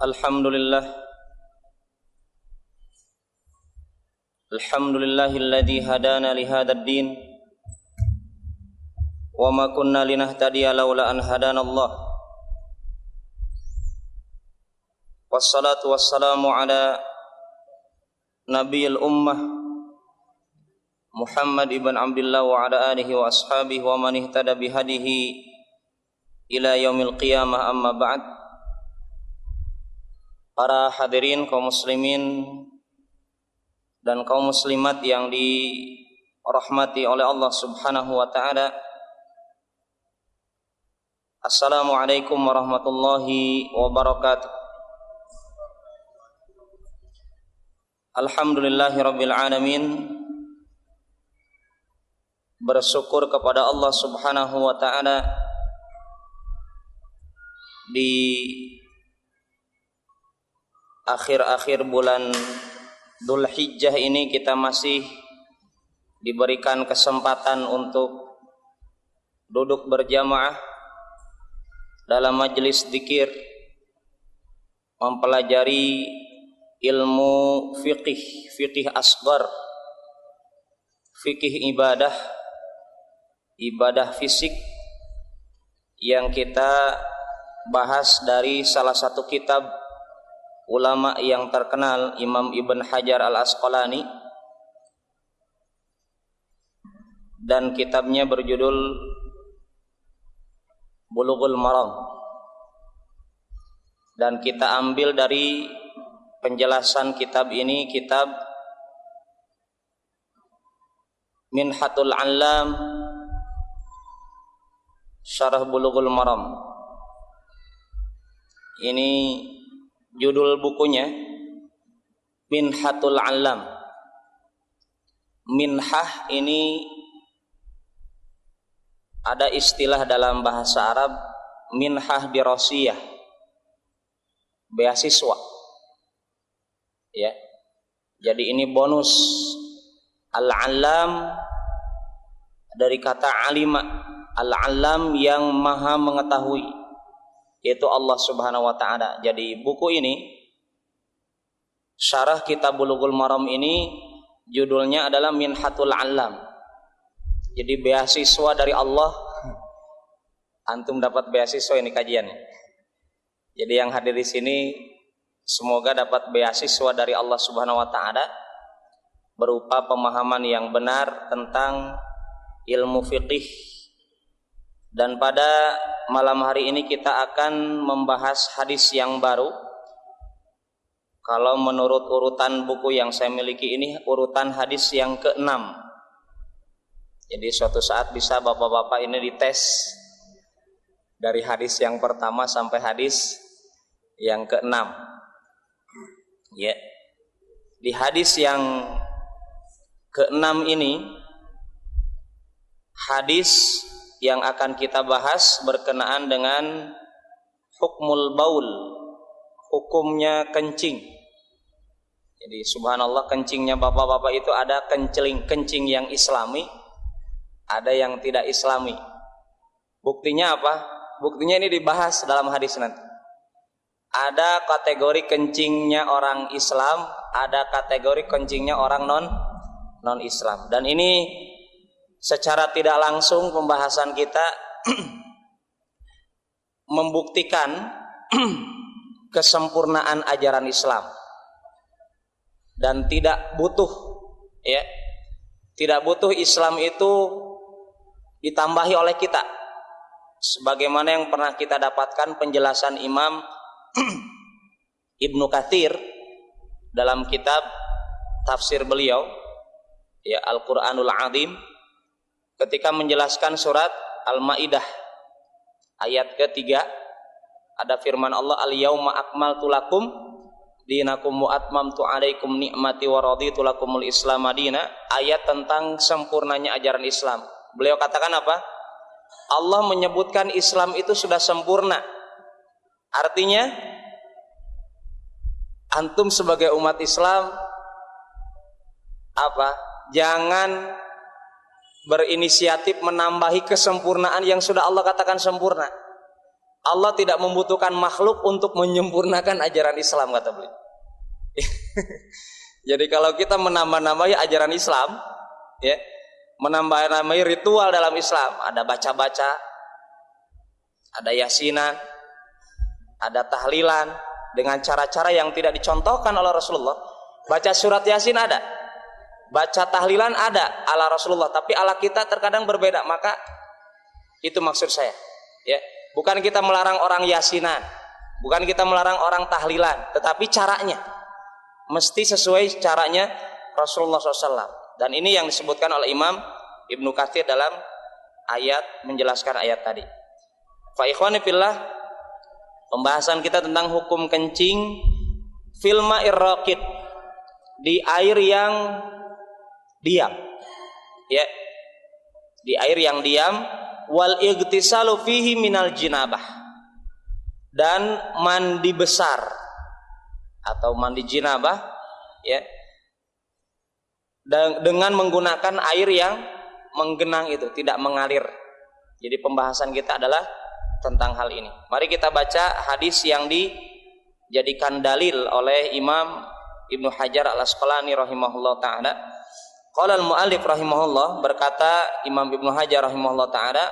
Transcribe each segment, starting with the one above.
Alhamdulillah Alhamdulillahilladzi hadana li hadzal din wa ma kunna linahtadiya laula an hadanallah. Wassalatu wassalamu ala nabiyil ummah Muhammad ibn Abdullah wa ala alihi wa ashabihi wa man ihtada bihadihi ila yaumil qiyamah, amma ba'd. Para hadirin kaum muslimin dan kaum muslimat yang dirahmati oleh Allah Subhanahu wa taala. Assalamualaikum warahmatullahi wabarakatuh. Alhamdulillahirabbil alamin. Bersyukur kepada Allah Subhanahu wa taala di akhir-akhir bulan Dzulhijjah ini kita masih diberikan kesempatan untuk duduk berjamaah dalam majelis dzikir, mempelajari ilmu fikih asghar, fikih ibadah fisik yang kita bahas dari salah satu kitab ulama yang terkenal, Imam Ibn Hajar Al-Asqalani, dan kitabnya berjudul Bulughul Maram. Dan kita ambil dari penjelasan kitab ini, kitab Minhatul Allam Syarah Bulughul Maram. Ini judul bukunya, Minhatul Allam. Minhah ini ada istilah dalam bahasa Arab, minhah dirasiyah, beasiswa. Ya. Jadi ini bonus. Al-Allam dari kata alima. Al-Allam yang maha mengetahui, yaitu Allah Subhanahu wa taala. Jadi buku ini, syarah kitab Bulughul Maram ini, judulnya adalah Minhatul Allam. Jadi beasiswa dari Allah. Antum dapat beasiswa ini kajiannya. Jadi yang hadir di sini semoga dapat beasiswa dari Allah Subhanahu wa taala berupa pemahaman yang benar tentang ilmu fikih. Dan pada malam hari ini kita akan membahas hadis yang baru. Kalau menurut urutan buku yang saya miliki ini, urutan hadis yang ke-6. Jadi suatu saat bisa bapak-bapak ini dites dari hadis yang pertama sampai hadis yang ke-6. Ya. Di hadis yang ke-6 ini, hadis yang akan kita bahas berkenaan dengan hukmul baul, hukumnya kencing. Jadi subhanallah, kencingnya bapak-bapak itu ada kencing yang islami, ada yang tidak islami. Buktinya apa? Buktinya ini dibahas dalam hadis nanti. Ada kategori kencingnya orang Islam, ada kategori kencingnya orang non Islam. Dan ini secara tidak langsung pembahasan kita membuktikan kesempurnaan ajaran Islam. Dan tidak butuh Islam itu ditambahi oleh kita. Sebagaimana yang pernah kita dapatkan penjelasan Imam Ibnu Katsir dalam kitab tafsir beliau, ya, Al-Qur'anul Azim, ketika menjelaskan surat Al-Maidah ayat ke-3, ada firman Allah, al-yauma akmaltu lakum dinakum wa atmamtu alaikum ni'mati wa raditu lakumul islam madina. Ayat tentang sempurnanya ajaran Islam. Beliau katakan apa? Allah menyebutkan Islam itu sudah sempurna. Artinya antum sebagai umat Islam apa? Jangan berinisiatif menambahi kesempurnaan yang sudah Allah katakan sempurna. Allah tidak membutuhkan makhluk untuk menyempurnakan ajaran Islam, kata beliau. Jadi kalau kita menambah-nambahi ajaran Islam, ya, menambah-nambahi ritual dalam Islam, ada baca-baca, ada yasinan, ada tahlilan dengan cara-cara yang tidak dicontohkan oleh Rasulullah. Baca surat Yasin ada, baca tahlilan ada ala Rasulullah, tapi ala kita terkadang berbeda. Maka itu maksud saya, ya. Bukan kita melarang orang yasinan, bukan kita melarang orang tahlilan, tetapi caranya mesti sesuai caranya Rasulullah SAW. Dan ini yang disebutkan oleh Imam Ibnu Katsir dalam ayat menjelaskan ayat tadi. Fa ikhwani fillah, pembahasan kita tentang hukum kencing fil ma'ir raqid, di air yang diam, ya, di air yang diam, wal igtisalu fihi minal jinabah, dan mandi besar atau mandi jinabah, ya, dan dengan menggunakan air yang menggenang itu, tidak mengalir. Jadi pembahasan kita adalah tentang hal ini. Mari kita baca hadis yang dijadikan dalil oleh Imam Ibnu Hajar Al-Asqalani rahimahullah ta'ala. Qala al-mu'allif rahimahullah, berkata Imam Ibnu Hajar rahimahullah ta'ala,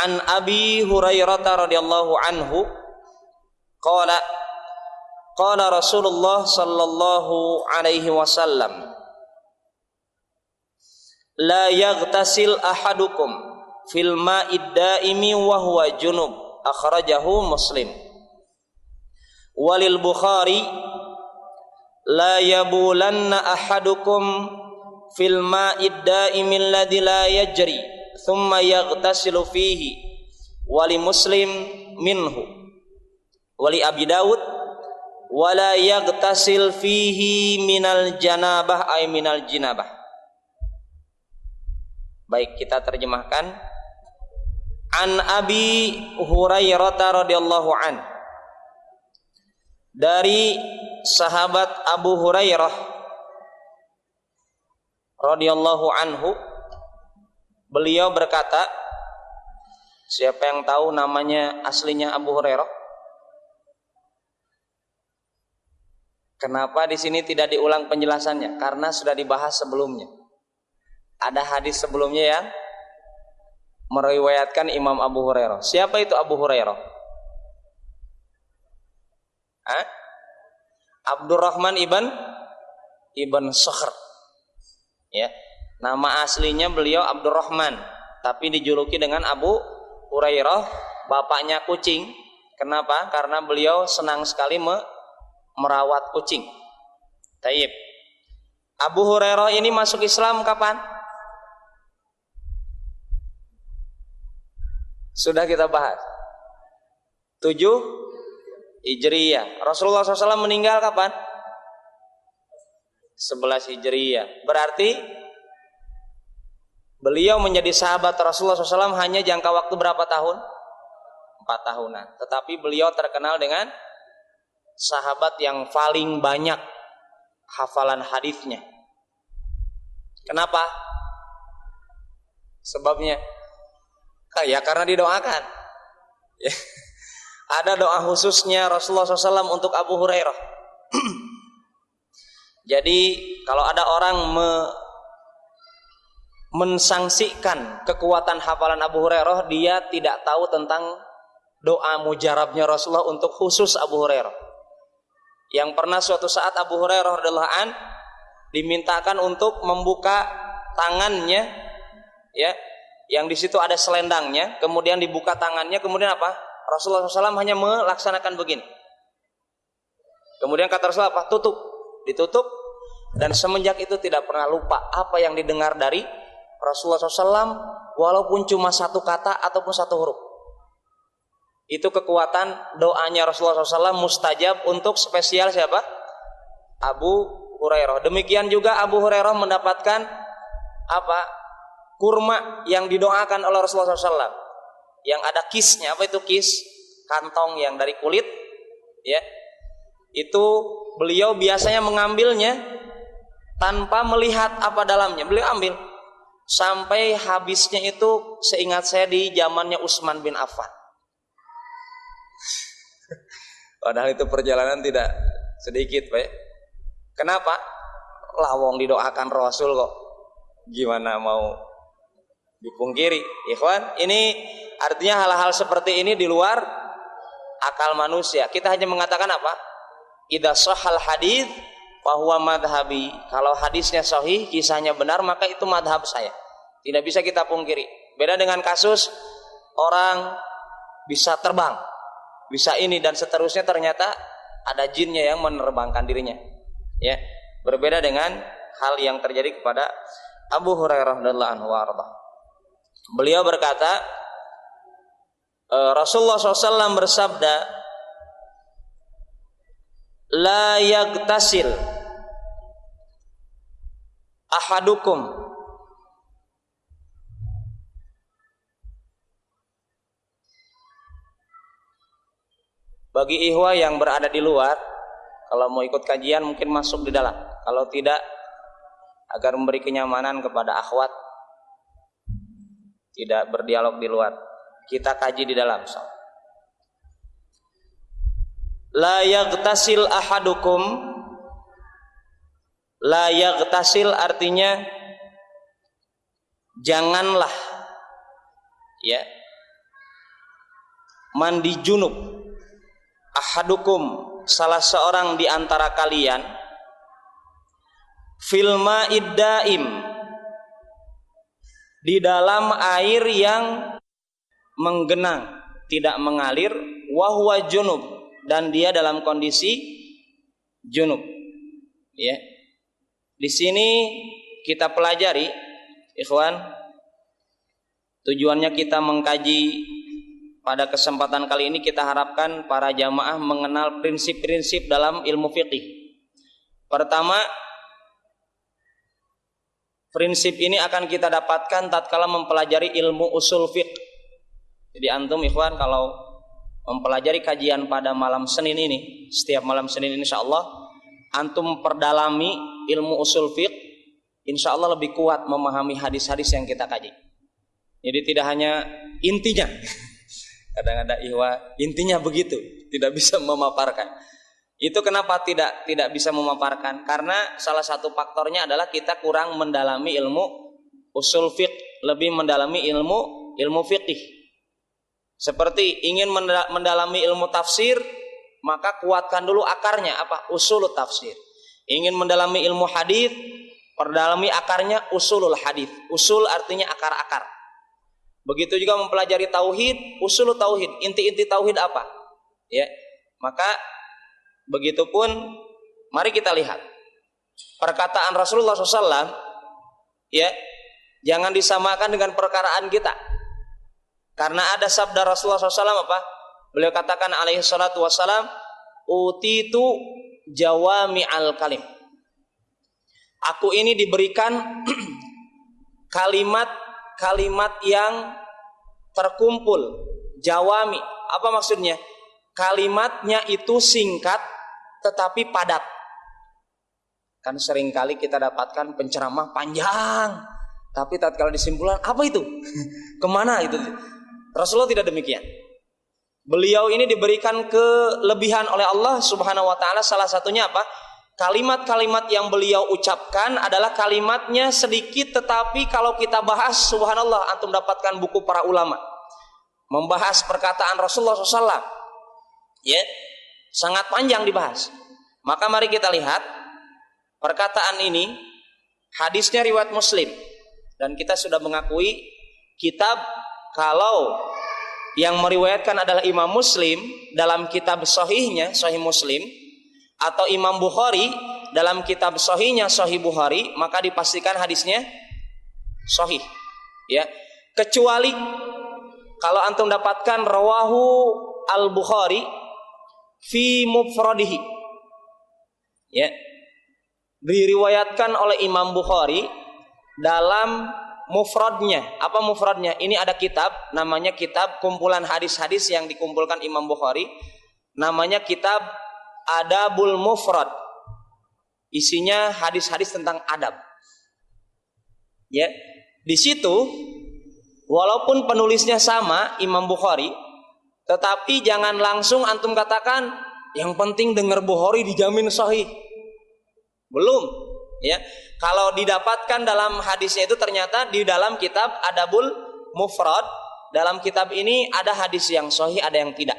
an Abi Hurairah radhiyallahu anhu qala qala Rasulullah sallallahu alaihi wasallam, la yaghtasil ahadukum fil ma'id daimi wa huwa junub, akhrajahu Muslim. Walil Bukhari, la yabulanna ahadukum fil ma'id daimi alladhi la yajri thumma yaghtasilu fihi. Wali Muslim minhu. Wali Abi Dawud, wala yaghtasil fihi minal janabah ay minal jinabah. Baik, kita terjemahkan. An Abi Hurairah radhiyallahu an, dari sahabat Abu Hurairah radhiyallahu anhu, beliau berkata, siapa yang tahu namanya aslinya Abu Hurairah? Kenapa di sini tidak diulang penjelasannya? Karena sudah dibahas sebelumnya. Ada hadis sebelumnya yang meriwayatkan Imam Abu Hurairah. Siapa itu Abu Hurairah? Abdurrahman ibn Sakhr. Ya, nama aslinya beliau Abdurrahman, tapi dijuluki dengan Abu Hurairah, bapaknya kucing. Kenapa? Karena beliau senang sekali merawat kucing. Taib. Abu Hurairah ini masuk Islam kapan? Sudah kita bahas. 7 Hijriyah. Rasulullah SAW meninggal kapan? 11 Hijriyah. Berarti beliau menjadi sahabat Rasulullah SAW hanya jangka waktu berapa tahun? 4 tahunan. Tetapi beliau terkenal dengan sahabat yang paling banyak hafalan hadisnya. Kenapa? Sebabnya ya karena didoakan. Ya. Ada doa khususnya Rasulullah SAW untuk Abu Hurairah. Jadi kalau ada orang mensangsikan kekuatan hafalan Abu Hurairah, dia tidak tahu tentang doa mujarabnya Rasulullah untuk khusus Abu Hurairah. Yang pernah suatu saat Abu Hurairah radhiyallahu an dimintakan untuk membuka tangannya, ya, yang di situ ada selendangnya, kemudian dibuka tangannya, kemudian apa? Rasulullah SAW hanya melaksanakan begini. Kemudian kata Rasulullah apa? Tutup, ditutup, dan semenjak itu tidak pernah lupa apa yang didengar dari Rasulullah SAW, walaupun cuma satu kata ataupun satu huruf. Itu kekuatan doanya Rasulullah SAW mustajab untuk spesial siapa? Abu Hurairah. Demikian juga Abu Hurairah mendapatkan apa? Kurma yang didoakan oleh Rasulullah SAW, yang ada kisnya. Apa itu kis? Kantong yang dari kulit, ya. Itu beliau biasanya mengambilnya tanpa melihat apa dalamnya. Beliau ambil sampai habisnya itu, seingat saya di zamannya Utsman bin Affan. Padahal itu perjalanan tidak sedikit, Pak. Kenapa? Lawong didoakan Rasul kok. Gimana mau dipungkiri? Ikhwan, ini artinya hal-hal seperti ini di luar akal manusia. Kita hanya mengatakan apa? Idza shahhal hadits fa huwa madhhabi. Kalau hadisnya sahih, kisahnya benar, maka itu madhab saya. Tidak bisa kita pungkiri. Beda dengan kasus orang bisa terbang, bisa ini dan seterusnya, ternyata ada jinnya yang menerbangkan dirinya. Ya, berbeda dengan hal yang terjadi kepada Abu Hurairah radhiyallahu anhu warḍah. Beliau berkata, Rasulullah SAW bersabda, la yagtasil ahadukum bagi ikhwah yang berada di luar, kalau mau ikut kajian mungkin masuk di dalam, kalau tidak agar memberi kenyamanan kepada akhwat tidak berdialog di luar, kita kaji di dalam. La yaghtasil ahadukum, la yaghtasil artinya janganlah ya mandi junub, ahadukum salah seorang di antara kalian, fil ma'id daim di dalam air yang menggenang, tidak mengalir, wa huwa junub, dan dia dalam kondisi junub. Ya. Di sini kita pelajari, ikhwan, tujuannya kita mengkaji pada kesempatan kali ini, kita harapkan para jamaah mengenal prinsip-prinsip dalam ilmu fiqih. Pertama, prinsip ini akan kita dapatkan tatkala mempelajari ilmu usul fiqh. Jadi antum ikhwan kalau mempelajari kajian pada malam Senin ini, setiap malam Senin insyaallah antum perdalami ilmu usul fiqh, insyaallah lebih kuat memahami hadis-hadis yang kita kaji. Jadi tidak hanya intinya. Kadang-kadang ikhwan intinya begitu, tidak bisa memaparkan. Itu kenapa tidak bisa memaparkan? Karena salah satu faktornya adalah kita kurang mendalami ilmu usul fiqh, lebih mendalami ilmu fiqih. Seperti ingin mendalami ilmu tafsir, maka kuatkan dulu akarnya, apa? Usulul tafsir. Ingin mendalami ilmu hadis, perdalami akarnya usulul hadis. Usul artinya akar-akar. Begitu juga mempelajari tauhid, usulul tauhid, inti-inti tauhid apa? Ya. Maka begitupun mari kita lihat perkataan Rasulullah SAW, ya, jangan disamakan dengan perkataan kita. Karena ada sabda Rasulullah SAW apa? Beliau katakan alaihi salatu wassalam, utitu jawami'al kalim. Aku ini diberikan kalimat-kalimat yang terkumpul, jawami. Apa maksudnya? Kalimatnya itu singkat tetapi padat. Kan seringkali kita dapatkan penceramah panjang, tapi tatkala disimpulan apa itu? Kemana itu? Rasulullah tidak demikian. Beliau ini diberikan kelebihan oleh Allah Subhanahu wa taala, salah satunya apa? Kalimat-kalimat yang beliau ucapkan adalah kalimatnya sedikit, tetapi kalau kita bahas, subhanallah, antum dapatkan buku para ulama membahas perkataan Rasulullah SAW, ya, sangat panjang dibahas. Maka mari kita lihat perkataan ini, hadisnya riwayat Muslim, dan kita sudah mengakui kitab kalau yang meriwayatkan adalah Imam Muslim dalam kitab sahihnya, Sahih Muslim, atau Imam Bukhari dalam kitab sahihnya, Sahih Bukhari, maka dipastikan hadisnya sahih, ya. Kecuali kalau antum dapatkan rawahu al-Bukhari fi mufradihi, ya, diriwayatkan oleh Imam Bukhari dalam mufradnya. Apa mufradnya? Ini ada kitab, namanya kitab kumpulan hadis-hadis yang dikumpulkan Imam Bukhari, namanya kitab Adabul Mufrad. Isinya hadis-hadis tentang adab. Ya, di situ walaupun penulisnya sama Imam Bukhari, tetapi jangan langsung antum katakan Yang penting dengar Bukhari dijamin sahih. Belum, ya. Kalau didapatkan dalam hadisnya itu ternyata di dalam kitab Adabul Mufrad, dalam kitab ini ada hadis yang sahih, ada yang tidak.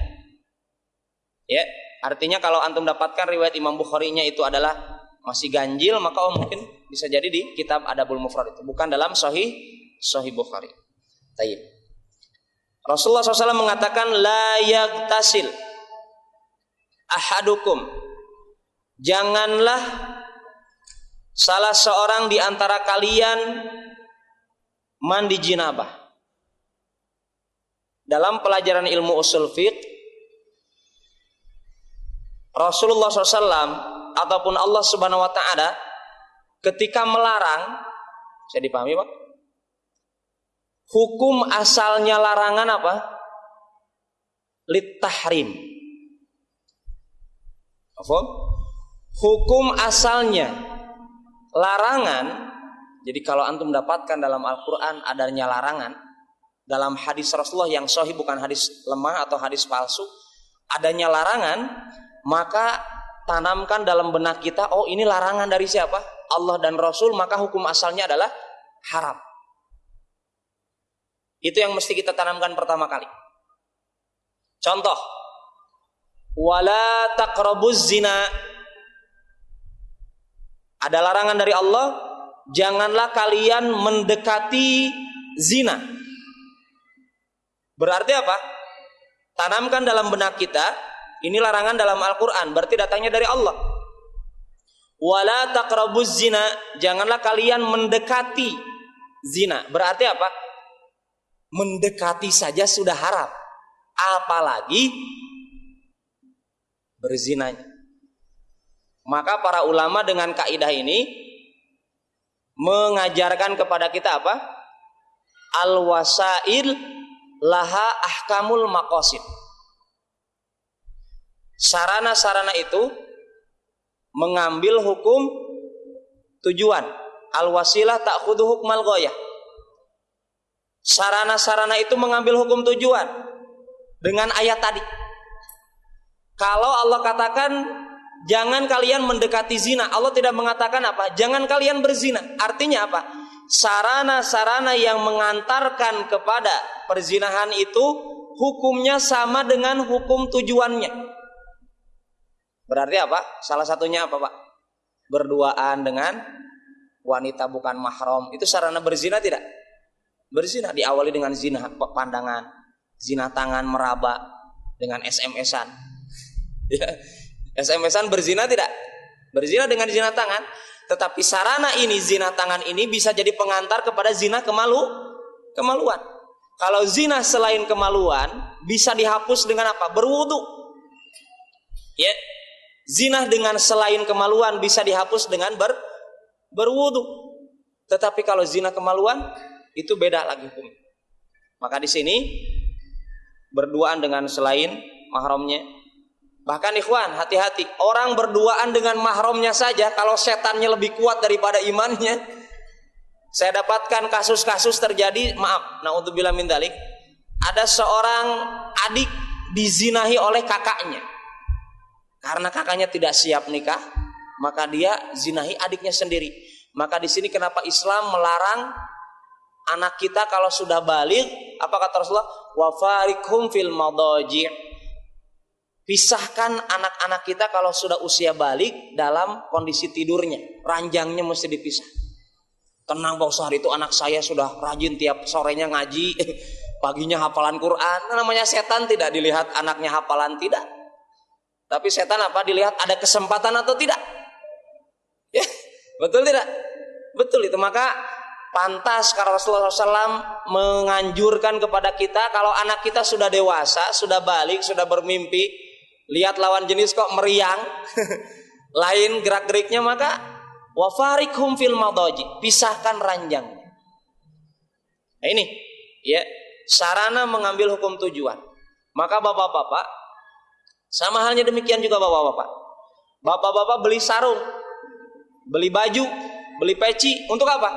Ya, artinya kalau antum dapatkan riwayat Imam Bukhari-nya itu adalah masih ganjil, maka mungkin bisa jadi di kitab Adabul Mufrad itu, bukan dalam sahih Bukhari. Taib. Rasulullah SAW mengatakan la yagtasil ahadukum, janganlah salah seorang di antara kalian mandi jinabah. Dalam pelajaran ilmu usul fiqh, Rasulullah SAW ataupun Allah Subhanahu wa Ta'ala ketika melarang, saya dipahami Pak? Hukum asalnya larangan apa? Litahrim. Hukum asalnya larangan. Jadi kalau antum dapatkan dalam Al-Quran adanya larangan, dalam hadis Rasulullah yang sahih, bukan hadis lemah atau hadis palsu, adanya larangan, maka tanamkan dalam benak kita, oh ini larangan dari siapa? Allah dan Rasul, maka hukum asalnya adalah haram. Itu yang mesti kita tanamkan pertama kali. Contoh, wala taqrabuz zina. Ada larangan dari Allah, janganlah kalian mendekati zina. Berarti apa? Tanamkan dalam benak kita, ini larangan dalam Al-Quran, berarti datangnya dari Allah. Wala taqrabuz zina, janganlah kalian mendekati zina. Berarti apa? Mendekati saja sudah haram, apalagi berzinanya. Maka para ulama dengan kaidah ini mengajarkan kepada kita apa? Al-wasail laha ahkamul maqasid. Sarana-sarana itu mengambil hukum tujuan. Al-wasilah ta'khudhu hukmal ghayah. Sarana-sarana itu mengambil hukum tujuan dengan ayat tadi. Kalau Allah katakan jangan kalian mendekati zina, Allah tidak mengatakan apa? Jangan kalian berzina. Artinya apa? Sarana-sarana yang mengantarkan kepada perzinahan itu hukumnya sama dengan hukum tujuannya. Berarti apa? Salah satunya apa Pak? Berduaan dengan wanita bukan mahram. Itu sarana berzina tidak? Berzina diawali dengan zina pandangan, zina tangan meraba dengan SMS-an. Ya, SMS-an berzina tidak? Berzina dengan zina tangan. Tetapi sarana ini, zina tangan ini bisa jadi pengantar kepada zina kemaluan. Kalau zina selain kemaluan bisa dihapus dengan apa? Berwudu. Ya, zina dengan selain kemaluan bisa dihapus dengan berwudu. Tetapi kalau zina kemaluan itu beda lagi hukum. Maka di sini berduaan dengan selain mahramnya. Bahkan ikhwan, hati-hati, orang berduaan dengan mahramnya saja kalau setannya lebih kuat daripada imannya. Saya dapatkan kasus-kasus terjadi, maaf, naudzubillah min dzalik, ada seorang adik dizinahi oleh kakaknya. Karena kakaknya tidak siap nikah, maka dia zinahi adiknya sendiri. Maka di sini kenapa Islam melarang anak kita kalau sudah balik, apa kata Rasulullah? Wa fariqhum fil madaji'. Pisahkan anak-anak kita kalau sudah usia balik dalam kondisi tidurnya, ranjangnya mesti dipisah. Tenang Pak Ustaz, itu anak saya sudah rajin tiap sorenya ngaji, paginya hafalan Quran. Namanya setan tidak dilihat anaknya hafalan, tidak. Tapi setan apa? Dilihat ada kesempatan atau tidak. Ya, betul tidak? Betul itu. Maka pantas kalau Rasulullah SAW menganjurkan kepada kita, kalau anak kita sudah dewasa, sudah balik, sudah bermimpi, lihat lawan jenis kok meriang, lain gerak-geriknya, maka wafarikhum fil madaji, pisahkan ranjangnya. Nah ini, ya, sarana mengambil hukum tujuan. Maka bapak-bapak, sama halnya demikian juga bapak-bapak. Bapak-bapak beli sarung, beli baju, beli peci, untuk apa?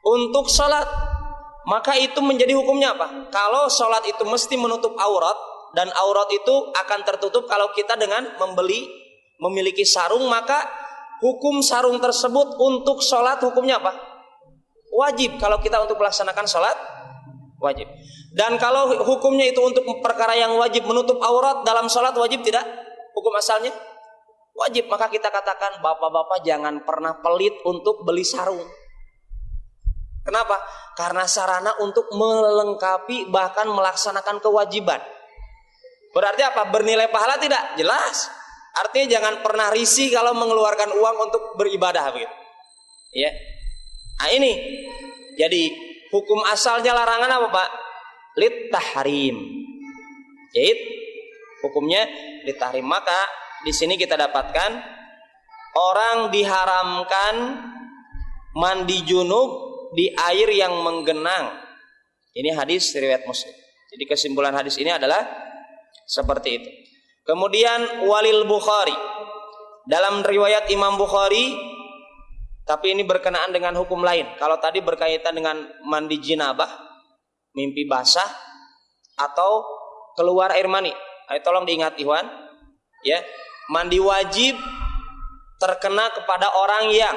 Untuk sholat. Maka itu menjadi hukumnya apa? Kalau sholat itu mesti menutup aurat, dan aurat itu akan tertutup kalau kita dengan memiliki sarung, maka hukum sarung tersebut untuk sholat hukumnya apa? Wajib. Kalau kita untuk melaksanakan sholat wajib. Dan kalau hukumnya itu untuk perkara yang wajib menutup aurat dalam sholat wajib tidak? Hukum asalnya wajib. Maka kita katakan bapak-bapak jangan pernah pelit untuk beli sarung. Kenapa? Karena sarana untuk melengkapi bahkan melaksanakan kewajiban. Berarti apa? Bernilai pahala tidak? Jelas. Artinya jangan pernah risih kalau mengeluarkan uang untuk beribadah begitu. Ya. Nah ini. Jadi hukum asalnya larangan apa, Pak? Lit tahrim. Jadi hukumnya lit tahrim. Maka di sini kita dapatkan orang diharamkan mandi junub di air yang menggenang. Ini hadis riwayat Muslim. Jadi kesimpulan hadis ini adalah seperti itu. Kemudian walil Bukhari, dalam riwayat Imam Bukhari, tapi ini berkenaan dengan hukum lain. Kalau tadi berkaitan dengan mandi jinabah, mimpi basah, atau keluar air mani. Ayo tolong diingat Ikhwan, ya, mandi wajib terkena kepada orang yang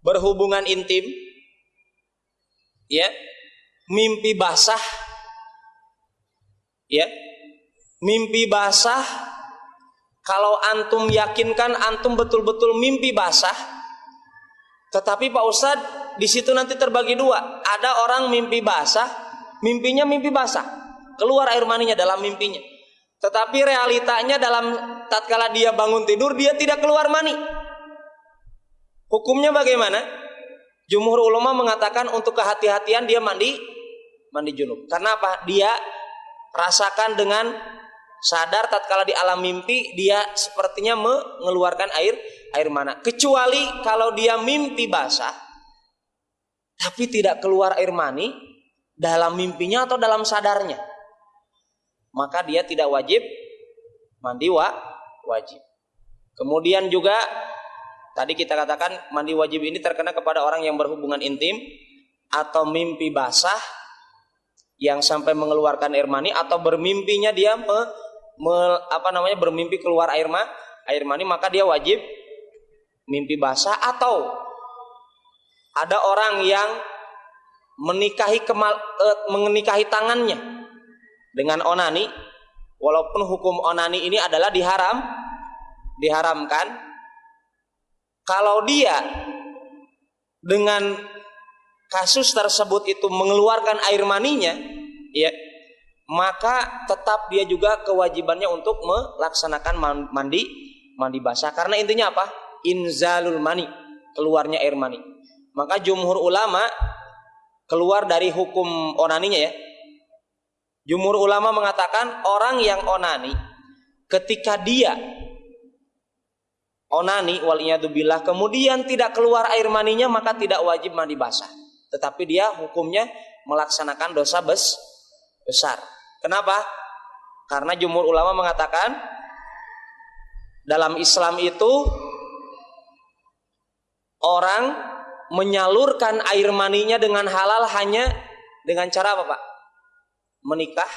berhubungan intim, ya, mimpi basah, ya, mimpi basah. Kalau antum yakinkan antum betul-betul mimpi basah, tetapi Pak Ustadz di situ nanti terbagi dua. Ada orang mimpi basah, mimpinya mimpi basah, keluar air maninya dalam mimpinya. Tetapi realitanya dalam tatkala dia bangun tidur dia tidak keluar mani. Hukumnya bagaimana? Jumhur ulama mengatakan untuk kehati-hatian dia mandi junub. Karena apa? Dia rasakan dengan sadar tatkala di alam mimpi dia sepertinya mengeluarkan air mana. Kecuali kalau dia mimpi basah tapi tidak keluar air mani dalam mimpinya atau dalam sadarnya, maka dia tidak wajib mandi wajib. Kemudian juga tadi kita katakan mandi wajib ini terkena kepada orang yang berhubungan intim atau mimpi basah yang sampai mengeluarkan air mani, atau bermimpinya dia bermimpi keluar air mani, maka dia wajib mimpi basah. Atau ada orang yang menikahi tangannya dengan onani, walaupun hukum onani ini adalah diharamkan. Kalau dia dengan kasus tersebut itu mengeluarkan air maninya, ya, maka tetap dia juga kewajibannya untuk melaksanakan mandi basah. Karena intinya apa? Inzalul mani, keluarnya air mani. Maka jumhur ulama keluar dari hukum onaninya, ya. Jumhur ulama mengatakan orang yang onani, ketika dia onani waliyadzubillah kemudian tidak keluar air maninya, maka tidak wajib mandi basah, tetapi dia hukumnya melaksanakan dosa besar. Kenapa? Karena jumhur ulama mengatakan dalam Islam itu orang menyalurkan air maninya dengan halal hanya dengan cara apa, Pak? Menikah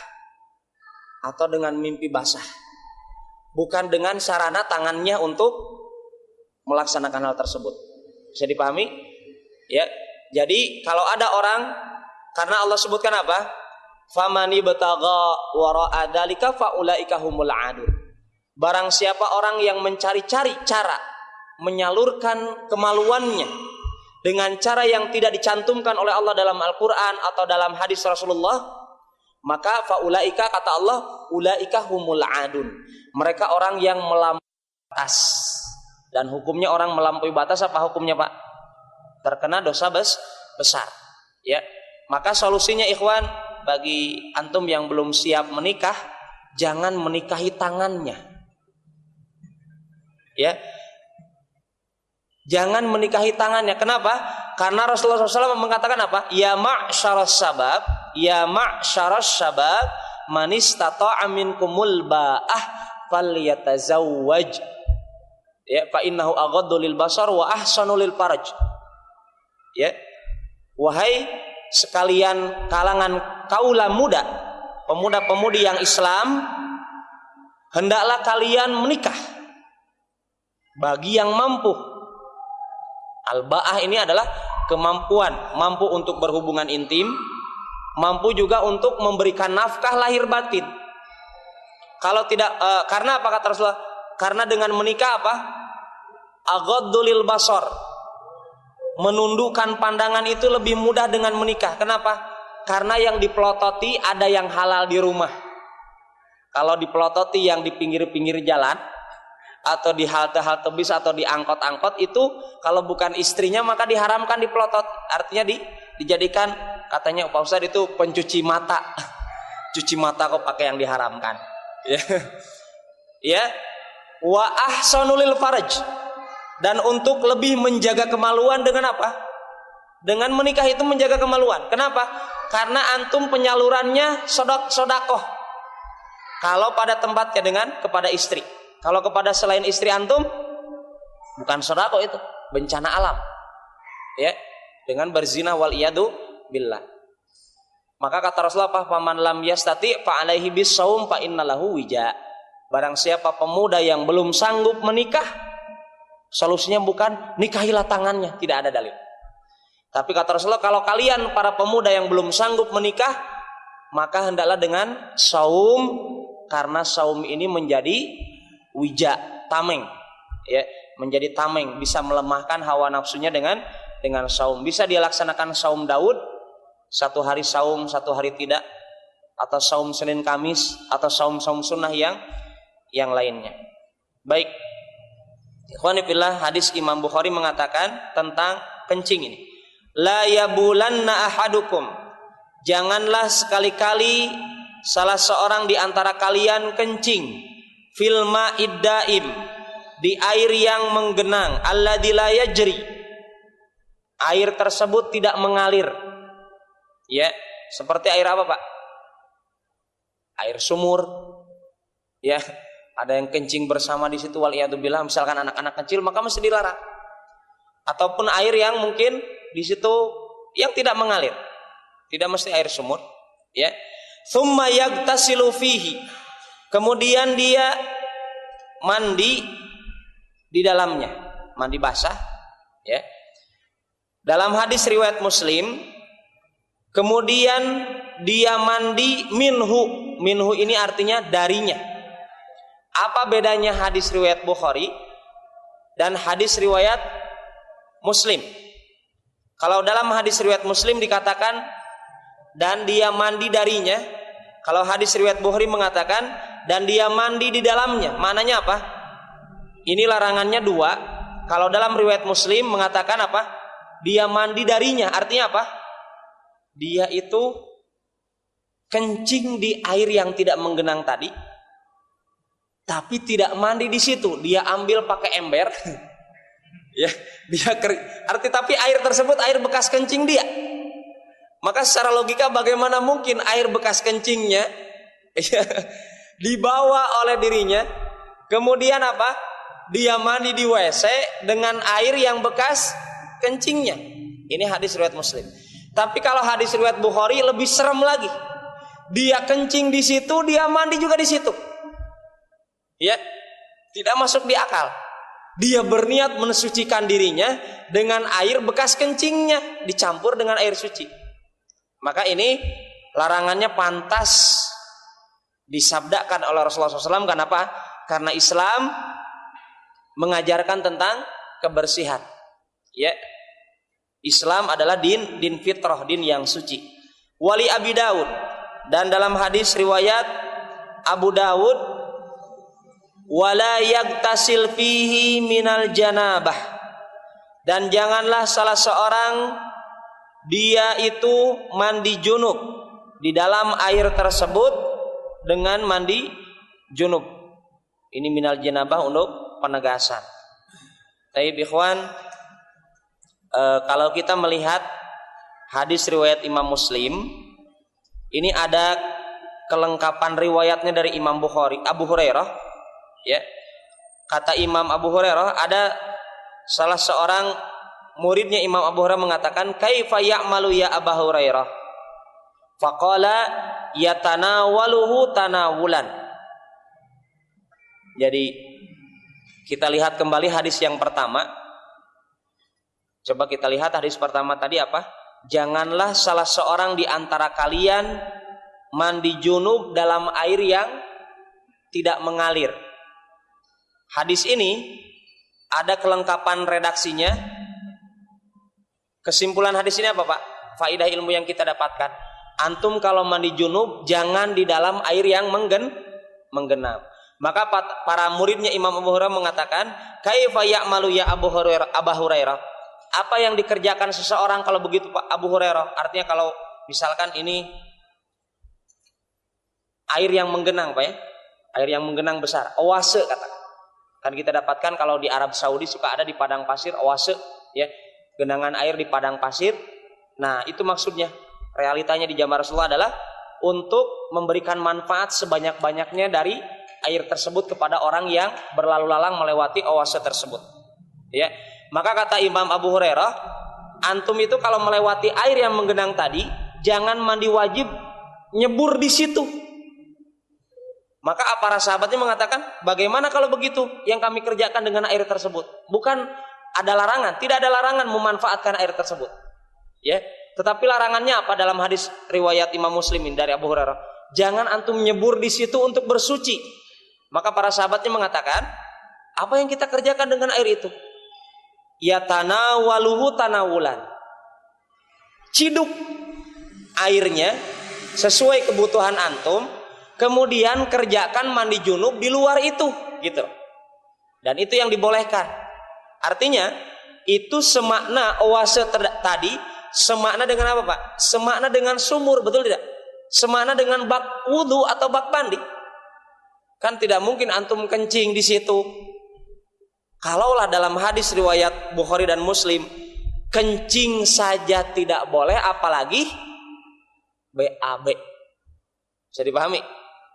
atau dengan mimpi basah, bukan dengan sarana tangannya untuk melaksanakan hal tersebut. Bisa dipahami? Ya. Jadi kalau ada orang, karena Allah sebutkan apa? Famani bataga wara'a dzalika faulaika humul adun. Barang siapa orang yang mencari-cari cara menyalurkan kemaluannya dengan cara yang tidak dicantumkan oleh Allah dalam Al-Qur'an atau dalam hadis Rasulullah, maka faulaika, kata Allah, ulaika humul adun. Mereka orang yang melampaui batas. Dan hukumnya orang melampaui batas apa hukumnya, Pak? Terkena dosa besar. Ya. Maka solusinya ikhwan, bagi antum yang belum siap menikah, jangan menikahi tangannya. Ya. Jangan menikahi tangannya. Kenapa? Karena Rasulullah SAW mengatakan apa? Ya ma'syaras syabab man istata'a minkumul ba'ah falyatazawwaj. Ya, fa innahu aghaddu lil basar wa ahsanu lil faraj. Ya. Wahai sekalian kalangan kaula muda, pemuda-pemudi yang Islam, hendaklah kalian menikah bagi yang mampu. Al-ba'ah ini adalah kemampuan, mampu untuk berhubungan intim, mampu juga untuk memberikan nafkah lahir batin. Kalau tidak, karena apa kata Rasulullah? Karena dengan menikah apa? Aghaddu lil basar. Menundukkan pandangan itu lebih mudah dengan menikah. Kenapa? Karena yang dipelototi ada yang halal di rumah. Kalau dipelototi yang di pinggir-pinggir jalan, atau di halte-halte bis, atau di angkot-angkot, itu kalau bukan istrinya maka diharamkan dipelotot. Artinya dijadikan, katanya Pak Ustadz itu pencuci mata. Cuci mata kok pakai yang diharamkan. Ya. Wa ahsanul faraj. Dan untuk lebih menjaga kemaluan dengan apa? Dengan menikah itu menjaga kemaluan. Kenapa? Karena antum penyalurannya sodakoh. Kalau pada tempatnya dengan kepada istri. Kalau kepada selain istri antum, bukan sodakoh itu, bencana alam. Ya, dengan berzina wal iyadu billah. Maka kata Rasulullah, "Faman lam yastati fa alaihi bisawm fa innalahu wija." Barang siapa pemuda yang belum sanggup menikah, solusinya bukan nikahilah tangannya, tidak ada dalil. Tapi kata Rasulullah, kalau kalian para pemuda yang belum sanggup menikah, maka hendaklah dengan saum, karena saum ini menjadi wija, tameng, ya, menjadi tameng, bisa melemahkan hawa nafsunya dengan saum. Bisa dia laksanakan saum Daud, satu hari saum, satu hari tidak, atau saum Senin Kamis, atau saum sunnah yang lainnya. Baik, ikhwani fillah, hadis Imam Bukhari mengatakan tentang kencing ini. La yabulanna ahadukum, janganlah sekali-kali salah seorang di antara kalian kencing fil ma'id daim, di air yang menggenang, alladzi la yajri, air tersebut tidak mengalir. Ya, seperti air apa, Pak? Air sumur. Ya, ada yang kencing bersama di situ, waliyadzubillah, misalkan anak-anak kecil, maka mesti dilarang. Ataupun air yang mungkin di situ yang tidak mengalir, tidak mesti air sumur. Ya, tsumma yagtasilu fihi, kemudian dia mandi di dalamnya, mandi basah. Ya, dalam hadis riwayat Muslim, kemudian dia mandi minhu ini artinya darinya. Apa bedanya hadis riwayat Bukhari dan hadis riwayat Muslim? Kalau dalam hadis riwayat Muslim dikatakan dan dia mandi darinya, kalau hadis riwayat Bukhari mengatakan dan dia mandi di dalamnya. Maknanya apa? Ini larangannya dua. Kalau dalam riwayat Muslim mengatakan apa? Dia mandi darinya. Artinya apa? Dia itu kencing di air yang tidak menggenang tadi, tapi tidak mandi di situ. Dia ambil pakai ember. Ya, dia tapi air tersebut air bekas kencing dia. Maka secara logika bagaimana mungkin air bekas kencingnya dibawa oleh dirinya, kemudian apa? Dia mandi di WC dengan air yang bekas kencingnya. Ini hadis riwayat Muslim. Tapi kalau hadis riwayat Bukhari lebih serem lagi. Dia kencing di situ, dia mandi juga di situ. Ya, tidak masuk di akal. Dia berniat mensucikan dirinya dengan air bekas kencingnya dicampur dengan air suci. Maka ini larangannya pantas disabdakan oleh Rasulullah SAW. Kenapa? Karena Islam mengajarkan tentang kebersihan. Ya, Islam adalah din fitrah, din yang suci. Wali Abi Daud, dan dalam hadis riwayat Abu Daud, wala yagtasil fihi minal janabah, dan janganlah salah seorang dia itu mandi junub di dalam air tersebut dengan mandi junub. Ini minal janabah untuk penegasan. Baik ikhwan, kalau kita melihat hadis riwayat Imam Muslim, ini ada kelengkapan riwayatnya dari Imam Bukhari, Abu Hurairah. Ya, kata Imam Abu Hurairah, ada salah seorang muridnya Imam Abu Hurairah mengatakan, kaifa ya'malu ya Abu Hurairah? Faqala yatanawaluhu tanawulan. Jadi kita lihat kembali hadis yang pertama. Coba kita lihat hadis pertama tadi apa? Janganlah salah seorang di antara kalian mandi junub dalam air yang tidak mengalir. Hadis ini ada kelengkapan redaksinya. Kesimpulan hadis ini apa, Pak? Faidah ilmu yang kita dapatkan. Antum kalau mandi junub jangan di dalam air yang menggenang. Maka para muridnya Imam Abu Hurairah mengatakan, "Kaifa ya'malu ya Abu Hurairah?" Apa yang dikerjakan seseorang kalau begitu, Pak Abu Hurairah? Artinya kalau misalkan ini air yang menggenang, Pak ya. Air yang menggenang besar, oase katakan. Kan kita dapatkan kalau di Arab Saudi suka ada di padang pasir oase, ya. Genangan air di padang pasir. Nah, itu maksudnya. Realitanya di zaman Rasulullah adalah untuk memberikan manfaat sebanyak-banyaknya dari air tersebut kepada orang yang berlalu lalang melewati oase tersebut. Ya. Maka kata Imam Abu Hurairah, antum itu kalau melewati air yang menggenang tadi, jangan mandi wajib nyebur di situ. Maka para sahabatnya mengatakan, bagaimana kalau begitu yang kami kerjakan dengan air tersebut? Bukan ada larangan, tidak ada larangan memanfaatkan air tersebut. Ya, tetapi larangannya apa dalam hadis riwayat Imam Muslimin dari Abu Hurairah? Jangan antum nyebur di situ untuk bersuci. Maka para sahabatnya mengatakan, apa yang kita kerjakan dengan air itu? Yatanawaluhu tanawulan. Ciduk airnya sesuai kebutuhan antum, kemudian kerjakan mandi junub di luar itu, gitu. Dan itu yang dibolehkan. Artinya itu semakna oase tadi, semakna dengan apa, Pak? Semakna dengan sumur, betul tidak? Semakna dengan bak wudu atau bak mandi. Kan tidak mungkin antum kencing di situ. Kalaulah dalam hadis riwayat Bukhari dan Muslim, kencing saja tidak boleh, apalagi BAB. Bisa dipahami?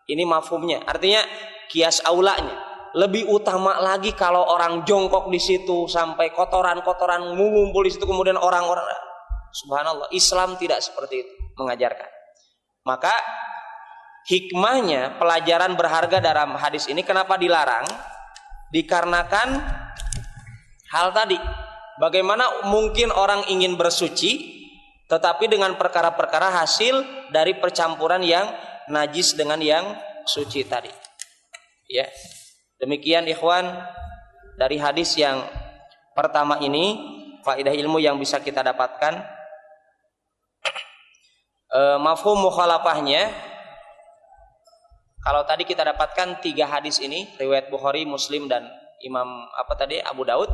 Ini mafhumnya. Artinya kias aulanya. Lebih utama lagi kalau orang jongkok di situ sampai kotoran-kotoran mengumpul di situ, kemudian orang-orang, subhanallah, Islam tidak seperti itu mengajarkan. Maka hikmahnya pelajaran berharga dalam hadis ini kenapa dilarang? Dikarenakan hal tadi, bagaimana mungkin orang ingin bersuci tetapi dengan perkara-perkara hasil dari percampuran yang najis dengan yang suci tadi. Ya. Demikian ikhwan dari hadis yang pertama ini, faedah ilmu yang bisa kita dapatkan. Mafhum mukhalafahnya, kalau tadi kita dapatkan 3 hadis ini, riwayat Bukhari, Muslim dan Imam Abu Daud,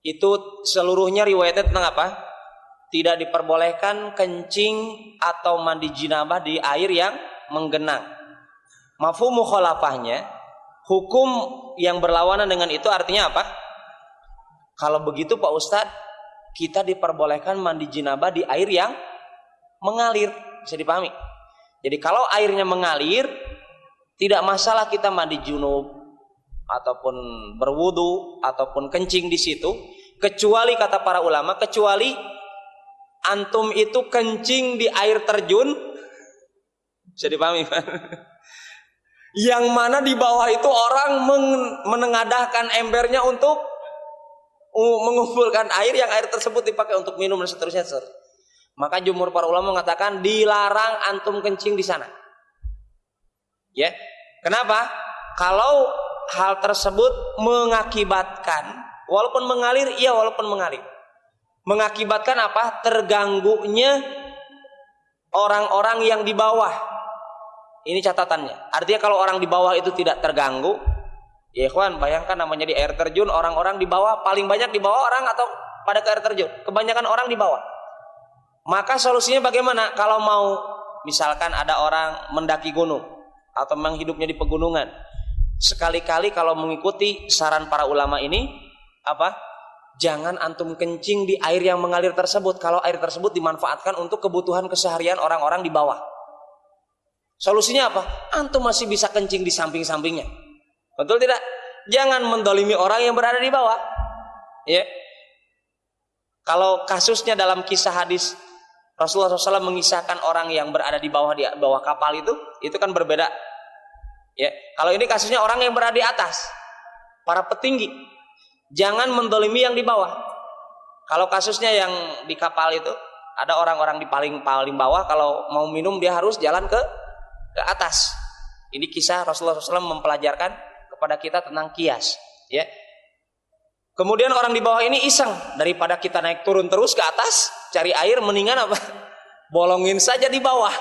itu seluruhnya riwayatnya tentang apa? Tidak diperbolehkan kencing atau mandi jinabah di air yang menggenang. Mafhum mukhalafahnya, hukum yang berlawanan dengan itu artinya apa? Kalau begitu Pak Ustadz, kita diperbolehkan mandi jinabah di air yang mengalir. Bisa dipahami? Jadi kalau airnya mengalir, tidak masalah kita mandi junub ataupun berwudu ataupun kencing di situ, kecuali kata para ulama, kecuali antum itu kencing di air terjun. Bisa dipahami? Yang mana di bawah itu orang menengadahkan embernya untuk mengumpulkan air, yang air tersebut dipakai untuk minum dan seterusnya. Maka jumhur para ulama mengatakan dilarang antum kencing di sana. Ya, kenapa? Kalau hal tersebut mengakibatkan, walaupun mengalir, iya walaupun mengalir, mengakibatkan apa? Terganggunya orang-orang yang di bawah. Ini catatannya. Artinya kalau orang di bawah itu tidak terganggu, ya ikhwan, bayangkan namanya di air terjun, orang-orang di bawah, paling banyak di bawah orang atau pada ke air terjun, kebanyakan orang di bawah. Maka solusinya bagaimana? Kalau mau misalkan ada orang mendaki gunung atau memang hidupnya di pegunungan, sekali-kali kalau mengikuti saran para ulama ini, apa? Jangan antum kencing di air yang mengalir tersebut kalau air tersebut dimanfaatkan untuk kebutuhan keseharian orang-orang di bawah. Solusinya apa? Antum masih bisa kencing di samping-sampingnya. Betul tidak? Jangan mendolimi orang yang berada di bawah. Ya. Kalau kasusnya dalam kisah hadis Rasulullah SAW mengisahkan orang yang berada di bawah kapal itu kan berbeda. Ya, kalau ini kasusnya orang yang berada di atas, para petinggi. Jangan mendolimi yang di bawah. Kalau kasusnya yang di kapal itu ada orang-orang di paling bawah, kalau mau minum dia harus jalan ke atas. Ini kisah Rasulullah SAW mempelajarkan kepada kita tentang kias. Ya. Kemudian orang di bawah ini iseng, daripada kita naik turun terus ke atas cari air, mendingan apa? Bolongin saja di bawah.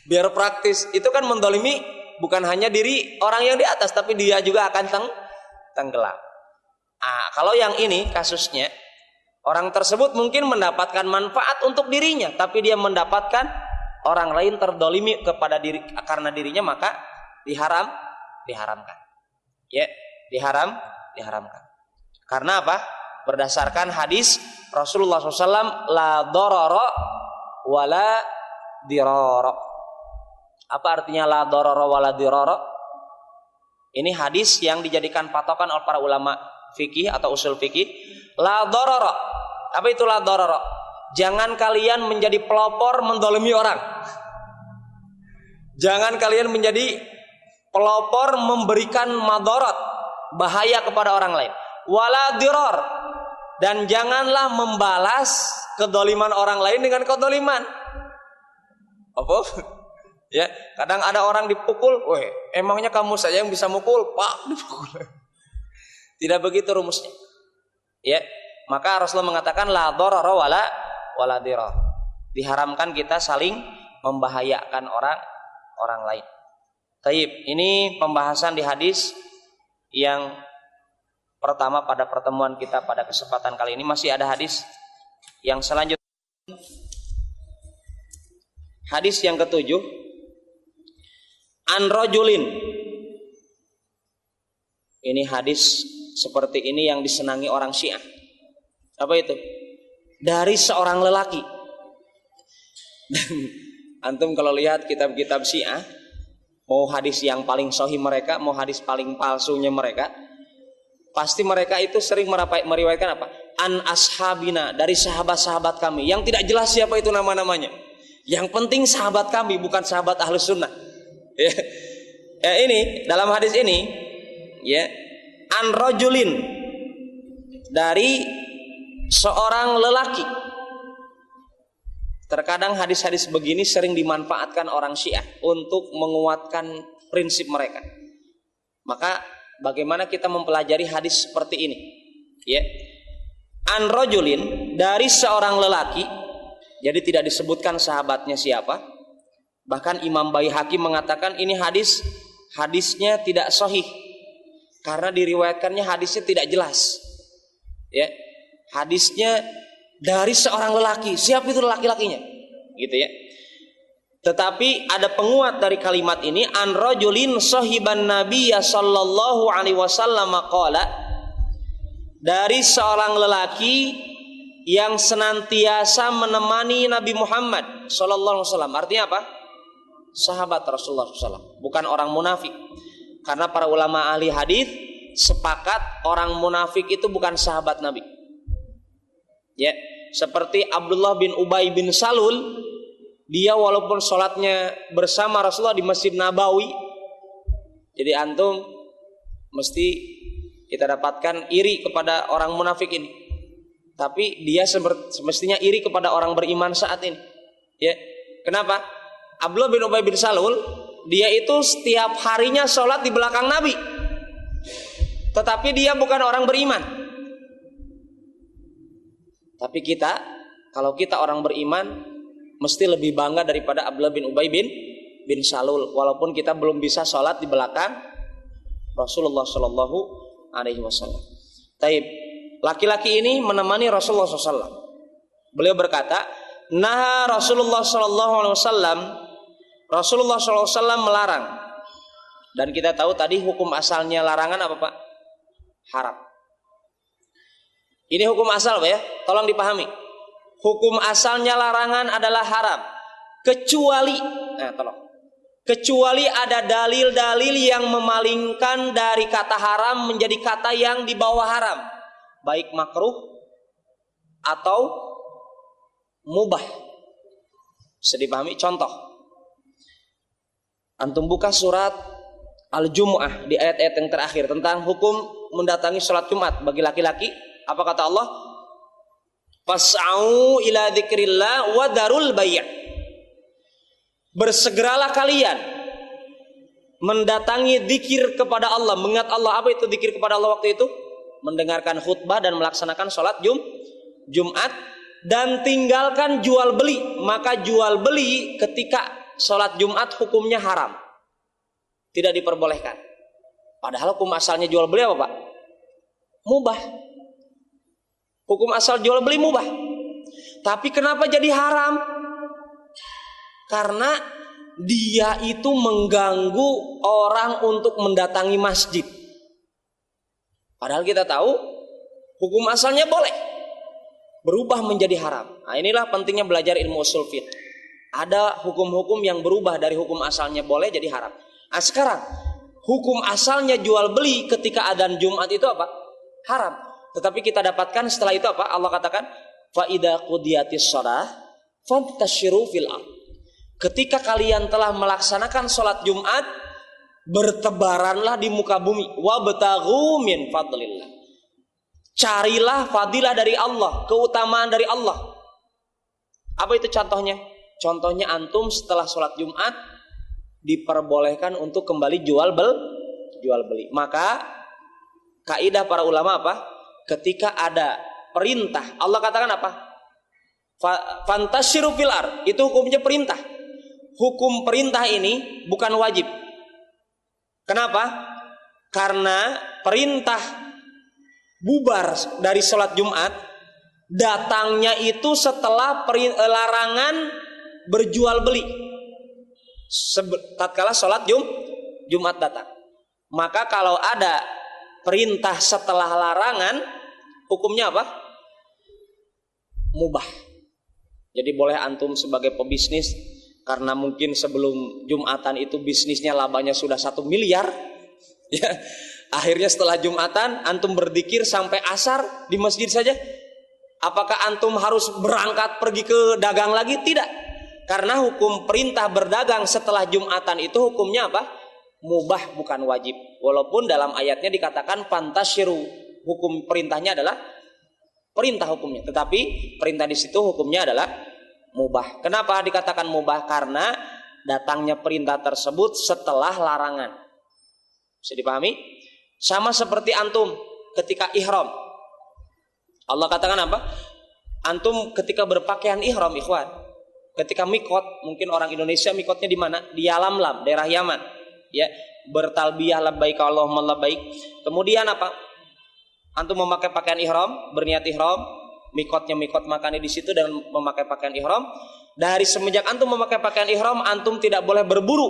Biar praktis. Itu kan mendolimi bukan hanya diri orang yang di atas, tapi dia juga akan tenggelam. Kalau yang ini kasusnya, orang tersebut mungkin mendapatkan manfaat untuk dirinya, tapi dia mendapatkan orang lain terdolimi kepada diri karena dirinya, maka diharamkan. Ya, diharamkan. Karena apa? Berdasarkan hadis Rasulullah SAW, la dororo wala diroro. Apa artinya la dororo wala diroro? Ini hadis yang dijadikan patokan oleh para ulama fikih atau usul fikih. La dororo. Apa itu la dororo? Jangan kalian menjadi pelopor mendolimi orang. Jangan kalian menjadi pelopor memberikan madorot, bahaya kepada orang lain. Wala diror, dan janganlah membalas kedoliman orang lain dengan kedoliman. Apa? Ya, kadang ada orang dipukul, weh, emangnya kamu saja yang bisa mukul, Pak, dipukul. Tidak begitu rumusnya. Ya, maka Rasulullah mengatakan la doror wala diror. Diharamkan kita saling membahayakan orang lain. Taib, ini pembahasan di hadis yang pertama pada pertemuan kita pada kesempatan kali ini. Masih ada hadis yang selanjutnya. Hadis yang ketujuh. An rajulin. Ini hadis seperti ini yang disenangi orang Syiah. Apa itu? Dari seorang lelaki. Antum kalau lihat kitab-kitab Syiah, mau hadis yang paling sahih mereka, mau hadis paling palsunya mereka, pasti mereka itu sering meriwayatkan apa? An ashabina, dari sahabat-sahabat kami, yang tidak jelas siapa itu nama-namanya. Yang penting sahabat kami, bukan sahabat Ahlus Sunnah. Ya, ini dalam hadis ini, ya, an rajulin, dari seorang lelaki. Terkadang hadis-hadis begini sering dimanfaatkan orang Syiah untuk menguatkan prinsip mereka. Maka bagaimana kita mempelajari hadis seperti ini? Ya. An rajulin, dari seorang lelaki. Jadi tidak disebutkan sahabatnya siapa. Bahkan Imam Baihaqi mengatakan ini hadisnya tidak sahih karena diriwayatkannya hadisnya tidak jelas. Ya. Hadisnya dari seorang lelaki. Siapa itu laki-lakinya? Gitu ya. Tetapi ada penguat dari kalimat ini, an rajulin sahiban nabiyya sallallahu alaihi wasallam qala, dari seorang lelaki yang senantiasa menemani Nabi Muhammad sallallahu alaihi wasallam. Artinya apa? Sahabat Rasulullah SAW, bukan orang munafik. Karena para ulama ahli hadis sepakat orang munafik itu bukan sahabat Nabi. Ya, seperti Abdullah bin Ubay bin Salul, dia walaupun sholatnya bersama Rasulullah di Masjid Nabawi, jadi antum mesti kita dapatkan iri kepada orang munafik ini. Tapi dia semestinya iri kepada orang beriman saat ini. Ya, kenapa? Abdullah bin Ubay bin Salul, dia itu setiap harinya sholat di belakang Nabi, tetapi dia bukan orang beriman. Tapi kita, kalau kita orang beriman, mesti lebih bangga daripada Abdullah bin Ubay bin Salul, walaupun kita belum bisa sholat di belakang Rasulullah Shallallahu Alaihi Wasallam. Taib, laki-laki ini menemani Rasulullah SAW. Beliau berkata, nah Rasulullah Shallallahu Alaihi Wasallam, Rasulullah SAW melarang. Dan kita tahu tadi hukum asalnya larangan apa Pak? Haram. Ini hukum asal Pak ya, tolong dipahami. Hukum asalnya larangan adalah haram, kecuali, kecuali ada dalil-dalil yang memalingkan dari kata haram menjadi kata yang di bawah haram, baik makruh atau mubah. Bisa dipahami? Contoh, antum buka surat Al-Jumu'ah di ayat-ayat yang terakhir tentang hukum mendatangi sholat Jumat bagi laki-laki. Apa kata Allah? Fas'au ila dzikrillah wa darul bai'. Bersegeralah kalian mendatangi zikir kepada Allah, mengingat Allah. Apa itu zikir kepada Allah waktu itu? Mendengarkan khutbah dan melaksanakan sholat Jumat, dan tinggalkan jual beli. Maka jual beli ketika sholat Jumat hukumnya haram, tidak diperbolehkan. Padahal hukum asalnya jual beli apa Pak? Mubah. Hukum asal jual beli mubah. Tapi kenapa jadi haram? Karena dia itu mengganggu orang untuk mendatangi masjid. Padahal kita tahu hukum asalnya boleh, berubah menjadi haram. Nah, inilah pentingnya belajar ilmu ushul fiqh. Ada hukum-hukum yang berubah dari hukum asalnya boleh jadi haram. Nah, sekarang hukum asalnya jual beli ketika adzan Jumat itu apa? Haram. Tetapi kita dapatkan setelah itu apa? Allah katakan, fa idza qudiyatis shalah fantashiru fil ardh. Ketika kalian telah melaksanakan sholat Jumat, bertebaranlah di muka bumi. Wabtaghu min fadlillah. Carilah fadilah dari Allah, keutamaan dari Allah. Apa itu contohnya? Contohnya antum setelah sholat Jumat diperbolehkan untuk kembali jual beli. Maka kaidah para ulama apa? Ketika ada perintah, Allah katakan apa? Fantasyiru fil ardh. Itu hukumnya perintah. Hukum perintah ini bukan wajib. Kenapa? Karena perintah bubar dari sholat Jumat datangnya itu setelah larangan berjual beli. Tatkala sholat Jumat datang. Maka kalau ada perintah setelah larangan, hukumnya apa? Mubah. Jadi boleh antum sebagai pebisnis, karena mungkin sebelum Jumatan itu bisnisnya labanya sudah 1 miliar, ya, akhirnya setelah Jumatan antum berzikir sampai asar di masjid saja. Apakah antum harus berangkat pergi ke dagang lagi? Tidak. Karena hukum perintah berdagang setelah Jumatan itu hukumnya apa? Mubah, bukan wajib. Walaupun dalam ayatnya dikatakan fantasyiru, hukum perintahnya adalah perintah hukumnya, tetapi perintah di situ hukumnya adalah mubah. Kenapa dikatakan mubah? Karena datangnya perintah tersebut setelah larangan. Bisa dipahami? Sama seperti antum ketika ihram. Allah katakan apa? Antum ketika berpakaian ihram, ikhwan, ketika mikot, mungkin orang Indonesia mikotnya di mana? Di Yalamlam, daerah Yaman. Ya, bertalbiyah labbaik Allahumma labbaik. Kemudian apa? Antum memakai pakaian ihram, berniat ihram, mikotnya mikot makannya di situ dan memakai pakaian ihram. Dari semenjak antum memakai pakaian ihram, antum tidak boleh berburu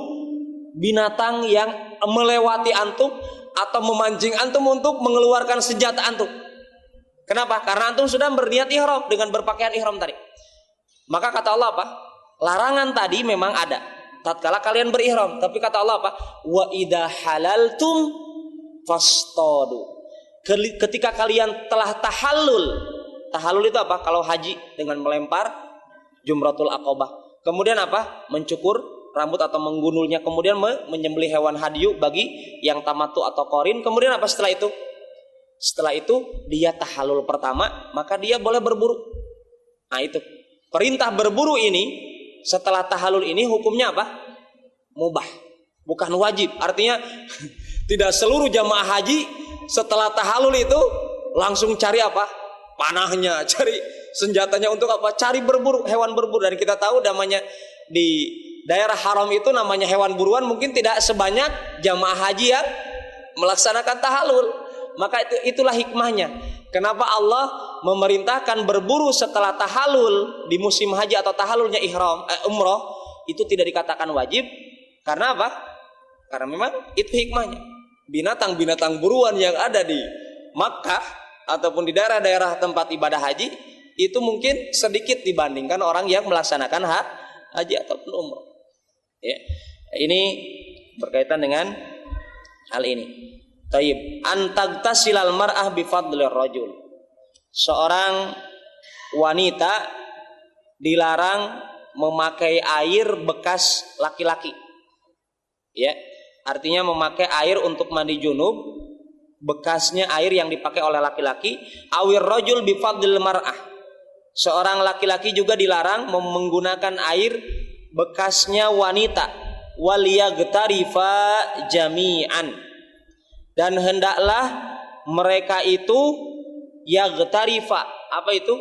binatang yang melewati antum atau memancing antum untuk mengeluarkan senjata antum. Kenapa? Karena antum sudah berniat ihram dengan berpakaian ihram tadi. Maka kata Allah apa? Larangan tadi memang ada tatkala kalian berihram, tapi kata Allah apa? Wa idza halaltum fastadu. Ketika kalian telah tahallul. Tahallul itu apa? Kalau haji dengan melempar jumratul aqabah. Kemudian apa? Mencukur rambut atau menggundulnya. Kemudian menyembelih hewan hadiyu bagi yang tamattu atau qorin. Kemudian apa setelah itu? Setelah itu dia tahallul pertama, maka dia boleh berburu. Nah itu. Perintah berburu ini setelah tahallul ini hukumnya apa? Mubah, bukan wajib. Artinya tidak seluruh jamaah haji setelah tahallul itu langsung cari apa? Panahnya, cari senjatanya untuk apa? Cari berburu, hewan berburu. Dan kita tahu namanya di daerah haram itu namanya hewan buruan mungkin tidak sebanyak jamaah haji yang melaksanakan tahallul. Maka itulah hikmahnya. Kenapa Allah memerintahkan berburu setelah tahallul di musim haji atau tahallulnya umroh itu tidak dikatakan wajib? Karena apa? Karena memang itu hikmahnya. Binatang-binatang buruan yang ada di Makkah ataupun di daerah-daerah tempat ibadah haji itu mungkin sedikit dibandingkan orang yang melaksanakan haji ataupun umroh. Ya. Ini berkaitan dengan hal ini. Taib antagtasilal mar'ah bifadlir rajul. Seorang wanita dilarang memakai air bekas laki-laki. Ya, artinya memakai air untuk mandi junub bekasnya air yang dipakai oleh laki-laki. Awir rajul bi fadlil mar'ah. Seorang laki-laki juga dilarang menggunakan air bekasnya wanita. Waliyagtarifa jami'an. Dan hendaklah mereka itu yagtarifa, apa itu?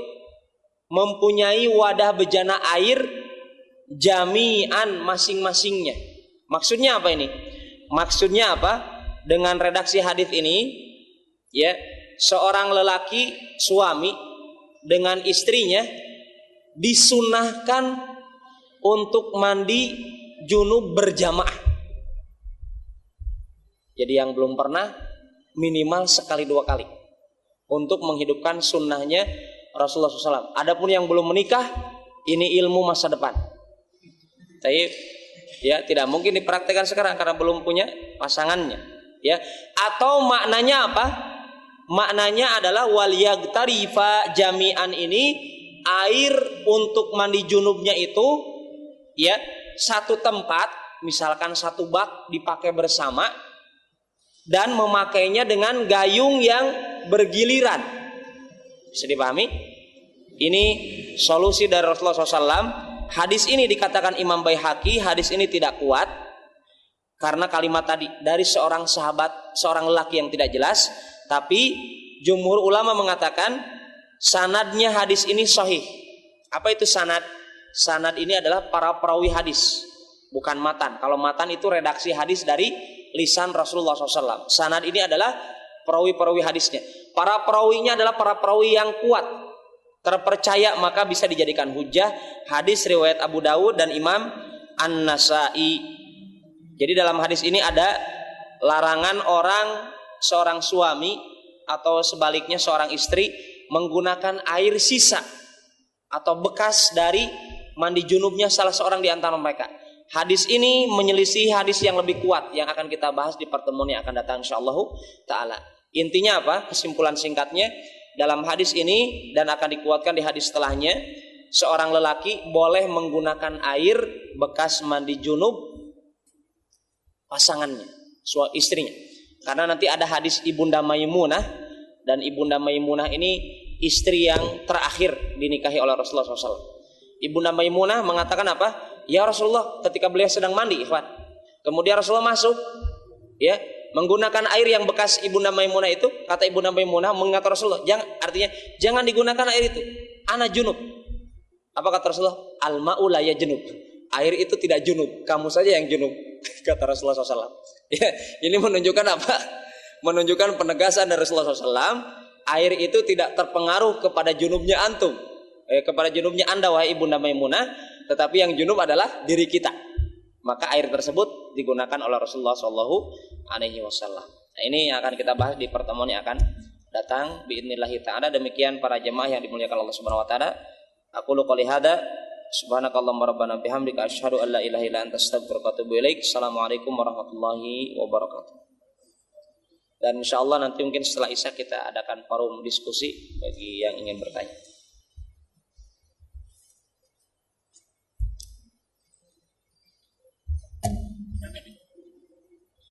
Mempunyai wadah bejana air jami'an masing-masingnya. Maksudnya apa ini? Maksudnya apa? Dengan redaksi hadis ini, ya, seorang lelaki suami dengan istrinya disunahkan untuk mandi junub berjamaah. Jadi yang belum pernah minimal sekali 2 kali untuk menghidupkan sunnahnya Rasulullah SAW. Adapun yang belum menikah, ini ilmu masa depan. Tapi ya tidak mungkin dipraktekkan sekarang karena belum punya pasangannya. Ya, atau maknanya apa? Maknanya adalah waliyagtarifa jami'an ini air untuk mandi junubnya itu ya satu tempat, misalkan satu bak dipakai bersama dan memakainya dengan gayung yang bergiliran. Bisa dipahami? Ini solusi dari Rasulullah SAW. Hadis ini dikatakan Imam Baihaqi, hadis ini tidak kuat karena kalimat tadi dari seorang sahabat, seorang lelaki yang tidak jelas. Tapi jumhur ulama mengatakan sanadnya hadis ini sahih. Apa itu sanad? Sanad ini adalah para perawi hadis, bukan matan. Kalau matan itu redaksi hadis dari lisan Rasulullah SAW. Sanad ini adalah perawi-perawi hadisnya. Para perawinya adalah para perawi yang kuat, terpercaya, maka bisa dijadikan hujah. Hadis riwayat Abu Dawud dan Imam An-Nasai. Jadi dalam hadis ini ada larangan seorang suami atau sebaliknya seorang istri menggunakan air sisa atau bekas dari mandi junubnya salah seorang di antara mereka. Hadis ini menyelisih hadis yang lebih kuat yang akan kita bahas di pertemuan yang akan datang insyaallah taala. Intinya apa? Kesimpulan singkatnya dalam hadis ini dan akan dikuatkan di hadis setelahnya, seorang lelaki boleh menggunakan air bekas mandi junub pasangannya, istrinya. Karena nanti ada hadis Ibunda Maimunah, dan Ibunda Maimunah ini istri yang terakhir dinikahi oleh Rasulullah SAW. Ibunda Maimunah mengatakan apa? Ya Rasulullah, ketika beliau sedang mandi, ikhwan, kemudian Rasulullah masuk, ya, menggunakan air yang bekas Ibunda Maimunah itu. Kata Ibunda Maimunah mengatakan Rasulullah, jangan digunakan air itu, ana junub. Apa kata Rasulullah? Al ma'u la yajnub. Air itu tidak junub, kamu saja yang junub, kata Rasulullah SAW. Ya, ini menunjukkan apa? Menunjukkan penegasan dari Rasulullah SAW. Air itu tidak terpengaruh kepada junubnya antum, kepada junubnya anda wahai Ibunda Maimunah, tetapi yang junub adalah diri kita. Maka air tersebut digunakan oleh Rasulullah SAW. Nah, ini yang akan kita bahas di pertemuan yang akan datang biidznillah taala. Demikian para jemaah yang dimuliakan Allah Subhanahu wa taala. Aku qouli hada subhanakallahumma rabbana bihamdika asyhadu an la ilaha illa anta astaghfiruka wa atubu ilaik. Assalamualaikum warahmatullahi wabarakatuh. Dan insyaallah nanti mungkin setelah Isya kita adakan forum diskusi bagi yang ingin bertanya.